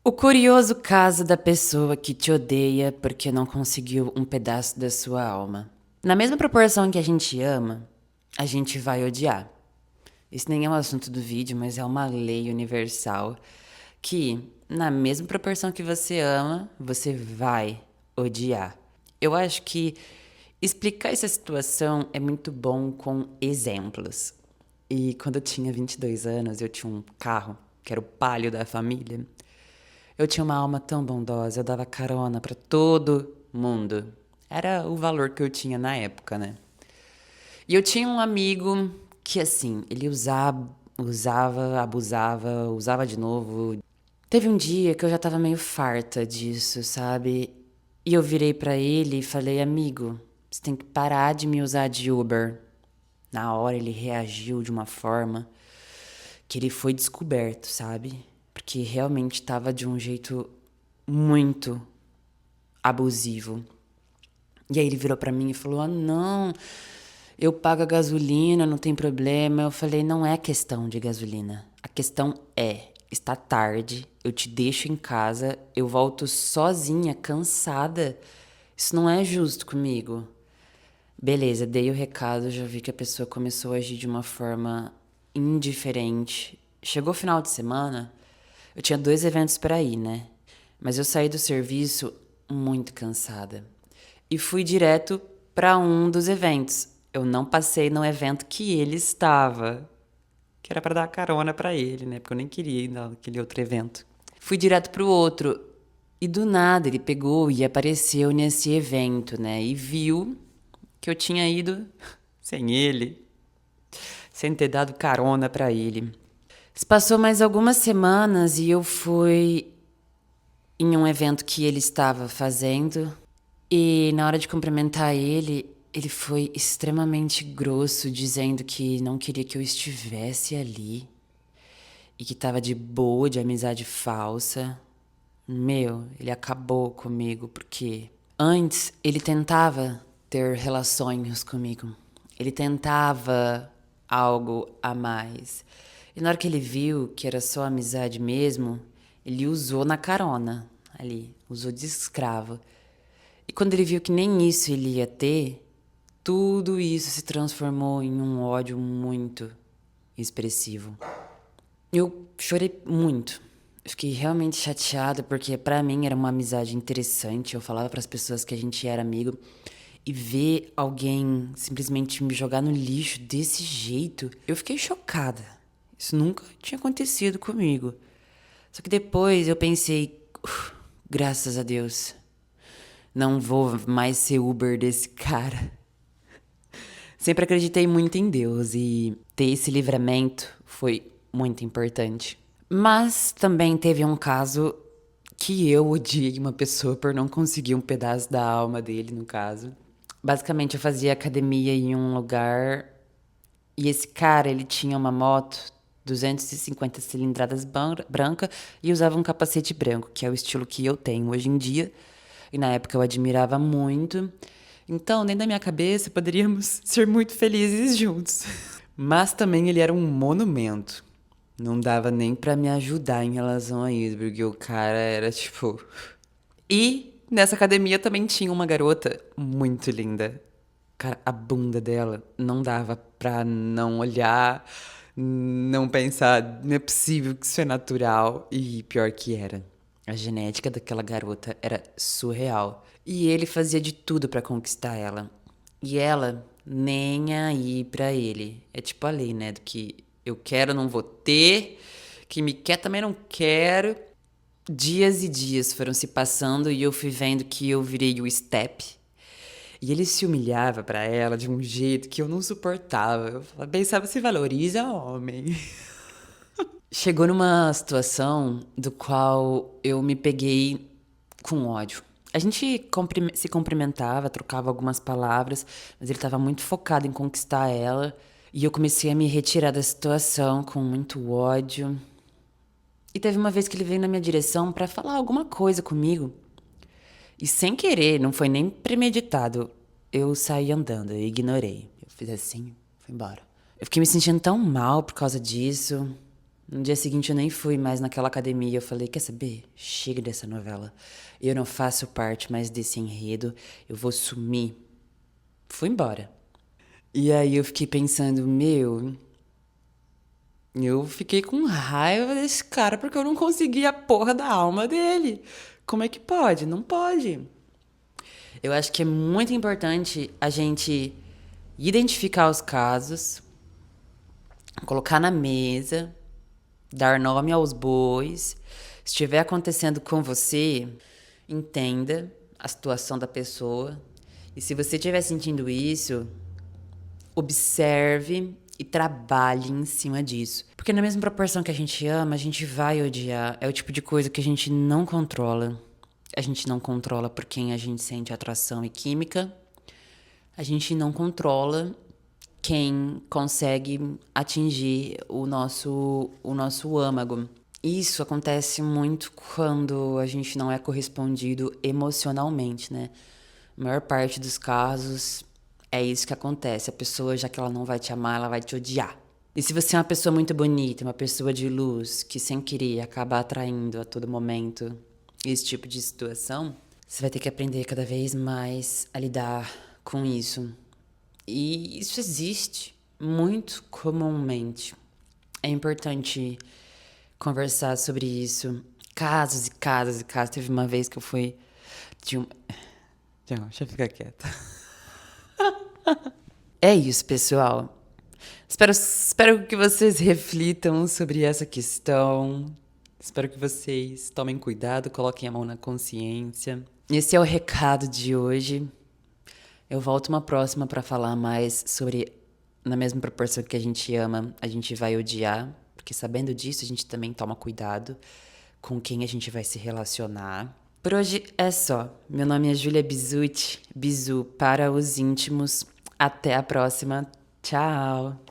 O curioso caso da pessoa que te odeia porque não conseguiu um pedaço da sua alma. Na mesma proporção que a gente ama, a gente vai odiar. Isso nem é um assunto do vídeo, mas é uma lei universal que, na mesma proporção que você ama, você vai odiar. Eu acho que explicar essa situação é muito bom com exemplos. E quando eu tinha 22 anos, eu tinha um carro, que era o Palio da família. Eu tinha uma alma tão bondosa, eu dava carona pra todo mundo. Era o valor que eu tinha na época, né? E eu tinha um amigo que, assim, ele abusava, usava de novo. Teve um dia que eu já tava meio farta disso, sabe? E eu virei pra ele e falei, amigo, você tem que parar de me usar de Uber. Na hora ele reagiu de uma forma que ele foi descoberto, sabe? Porque realmente tava de um jeito muito abusivo. E aí ele virou pra mim e falou: "Ah, não, eu pago a gasolina, não tem problema". Eu falei: "Não é questão de gasolina. A questão é, está tarde, eu te deixo em casa, eu volto sozinha, cansada. Isso não é justo comigo". Beleza, dei o recado, já vi que a pessoa começou a agir de uma forma indiferente. Chegou o final de semana, eu tinha 2 eventos para ir, né? Mas eu saí do serviço muito cansada e fui direto para um dos eventos. Eu não passei no evento que ele estava, que era para dar carona para ele, né? Porque eu nem queria ir naquele outro evento. Fui direto pro outro e do nada ele pegou e apareceu nesse evento, né? E viu que eu tinha ido sem ele, sem ter dado carona para ele. Se passou mais algumas semanas e eu fui em um evento que ele estava fazendo. E na hora de cumprimentar ele, ele foi extremamente grosso, dizendo que não queria que eu estivesse ali e que tava de boa de amizade falsa. Meu, ele acabou comigo porque antes ele tentava ter relações comigo. Ele tentava algo a mais. E na hora que ele viu que era só amizade mesmo, ele usou na carona ali, usou de escravo. E quando ele viu que nem isso ele ia ter, tudo isso se transformou em um ódio muito expressivo. Eu chorei muito. Eu fiquei realmente chateada porque pra mim era uma amizade interessante. Eu falava pras pessoas que a gente era amigo e ver alguém simplesmente me jogar no lixo desse jeito, eu fiquei chocada. Isso nunca tinha acontecido comigo. Só que depois eu pensei, graças a Deus, não vou mais ser Uber desse cara. Sempre acreditei muito em Deus e ter esse livramento foi muito importante. Mas também teve um caso que eu odiei uma pessoa por não conseguir um pedaço da alma dele, no caso. Basicamente, eu fazia academia em um lugar e esse cara, ele tinha uma moto 250 cilindradas branca e usava um capacete branco, que é o estilo que eu tenho hoje em dia. E na época eu admirava muito. Então, dentro da minha cabeça, poderíamos ser muito felizes juntos. Mas também ele era um monumento. Não dava nem pra me ajudar em relação a isso, porque o cara era tipo. E nessa academia também tinha uma garota muito linda. Cara, a bunda dela não dava pra não olhar, não pensar, não é possível que isso é natural. E pior que era. A genética daquela garota era surreal. E ele fazia de tudo pra conquistar ela. E ela nem aí pra ele. É tipo a lei, né? Do que eu quero, não vou ter. Que me quer também não quero. Dias e dias foram se passando e eu fui vendo que eu virei o step. E ele se humilhava pra ela de um jeito que eu não suportava. Eu pensava, se valoriza, homem. Chegou numa situação do qual eu me peguei com ódio. A gente se cumprimentava, trocava algumas palavras, mas ele estava muito focado em conquistar ela. E eu comecei a me retirar da situação com muito ódio. E teve uma vez que ele veio na minha direção para falar alguma coisa comigo. E sem querer, não foi nem premeditado. Eu saí andando, eu ignorei. Eu fiz assim, fui embora. Eu fiquei me sentindo tão mal por causa disso. No dia seguinte eu nem fui mais naquela academia. Eu falei, quer saber? Chega dessa novela. Eu não faço parte mais desse enredo. Eu vou sumir. Fui embora. E aí eu fiquei pensando, meu... Eu fiquei com raiva desse cara porque eu não consegui a porra da alma dele. Como é que pode? Não pode. Eu acho que é muito importante a gente identificar os casos, colocar na mesa, dar nome aos bois. Se estiver acontecendo com você, entenda a situação da pessoa. E se você estiver sentindo isso, observe e trabalhe em cima disso. Porque na mesma proporção que a gente ama, a gente vai odiar. É o tipo de coisa que a gente não controla. A gente não controla por quem a gente sente atração e química. A gente não controla quem consegue atingir o nosso âmago. Isso acontece muito quando a gente não é correspondido emocionalmente, né? A maior parte dos casos é isso que acontece. A pessoa, já que ela não vai te amar, ela vai te odiar. E se você é uma pessoa muito bonita, uma pessoa de luz, que sem querer acaba atraindo a todo momento esse tipo de situação, você vai ter que aprender cada vez mais a lidar com isso. E isso existe muito comumente. É importante conversar sobre isso. Casos e casos e casos. Teve uma vez que eu fui de um... Não, deixa eu ficar quieta. É isso, pessoal. Espero que vocês reflitam sobre essa questão. Espero que vocês tomem cuidado, coloquem a mão na consciência. Esse é o recado de hoje. Eu volto uma próxima para falar mais sobre, na mesma proporção que a gente ama, a gente vai odiar, porque sabendo disso a gente também toma cuidado com quem a gente vai se relacionar. Por hoje é só. Meu nome é Júlia Bizucci, Bizu para os íntimos. Até a próxima. Tchau!